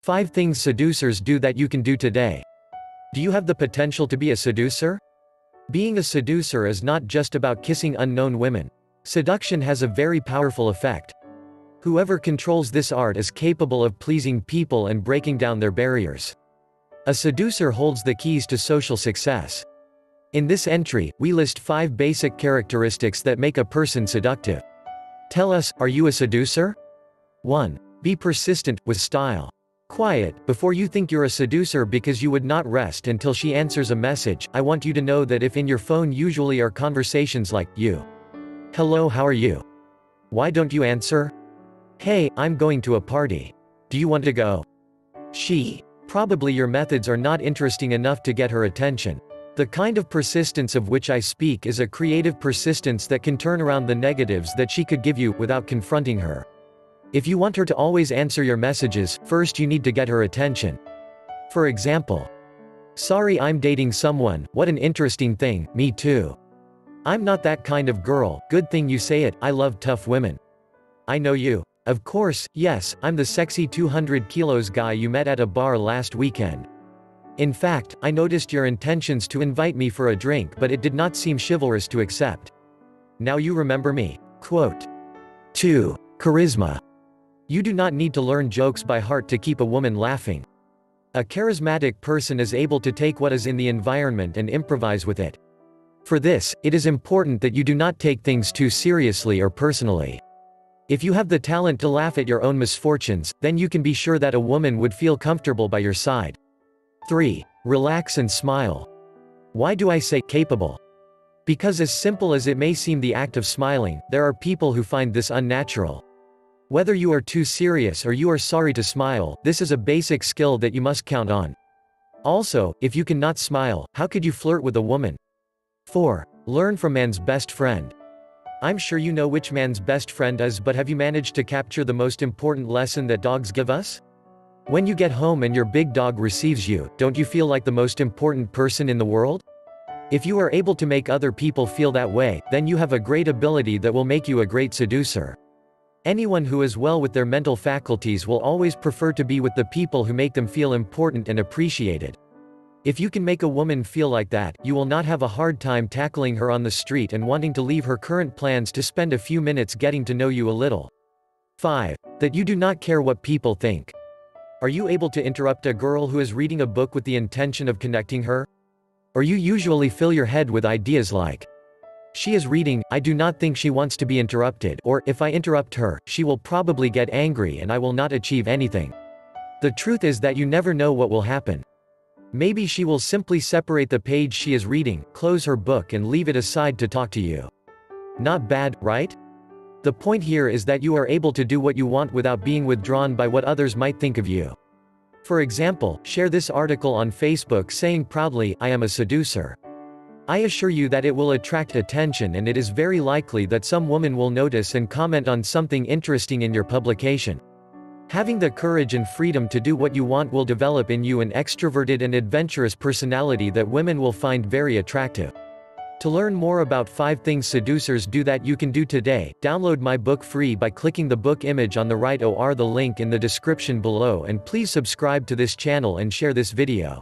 5 things seducers do that you can do today. Do you have the potential to be a seducer? Being a seducer is not just about kissing unknown women. Seduction has a very powerful effect. Whoever controls this art is capable of pleasing people and breaking down their barriers. A seducer holds the keys to social success. In this entry, we list 5 basic characteristics that make a person seductive. Tell us, are you a seducer? 1. Be persistent, with style. Quiet, before you think you're a seducer because you would not rest until she answers a message. I want you to know that if in your phone usually are conversations like, you. Hello, how are you? Why don't you answer? Hey, I'm going to a party. Do you want to go? She. Probably your methods are not interesting enough to get her attention. The kind of persistence of which I speak is a creative persistence that can turn around the negatives that she could give you, without confronting her. If you want her to always answer your messages, first you need to get her attention. For example, sorry, I'm dating someone, what an interesting thing, me too. I'm not that kind of girl, good thing you say it, I love tough women. I know you. Of course, yes, I'm the sexy 200 kilos guy you met at a bar last weekend. In fact, I noticed your intentions to invite me for a drink, but it did not seem chivalrous to accept. Now you remember me. Quote. 2. Charisma. You do not need to learn jokes by heart to keep a woman laughing. A charismatic person is able to take what is in the environment and improvise with it. For this, it is important that you do not take things too seriously or personally. If you have the talent to laugh at your own misfortunes, then you can be sure that a woman would feel comfortable by your side. 3. Relax and smile. Why do I say capable? Because as simple as it may seem, the act of smiling, there are people who find this unnatural. Whether you are too serious or you are sorry to smile, this is a basic skill that you must count on. Also, if you cannot smile, how could you flirt with a woman? 4. Learn from man's best friend. I'm sure you know which man's best friend is, but have you managed to capture the most important lesson that dogs give us? When you get home and your big dog receives you, don't you feel like the most important person in the world? If you are able to make other people feel that way, then you have a great ability that will make you a great seducer. Anyone who is well with their mental faculties will always prefer to be with the people who make them feel important and appreciated. If you can make a woman feel like that, you will not have a hard time tackling her on the street and wanting to leave her current plans to spend a few minutes getting to know you a little. 5. That you do not care what people think. Are you able to interrupt a girl who is reading a book with the intention of connecting her? Or you usually fill your head with ideas like, she is reading, I do not think she wants to be interrupted, or, if I interrupt her, she will probably get angry and I will not achieve anything. The truth is that you never know what will happen. Maybe she will simply separate the page she is reading, close her book and leave it aside to talk to you. Not bad, right? The point here is that you are able to do what you want without being withdrawn by what others might think of you. For example, share this article on Facebook saying proudly, I am a seducer. I assure you that it will attract attention, and it is very likely that some woman will notice and comment on something interesting in your publication. Having the courage and freedom to do what you want will develop in you an extroverted and adventurous personality that women will find very attractive. To learn more about 5 things seducers do that you can do today, download my book free by clicking the book image on the right or the link in the description below, and please subscribe to this channel and share this video.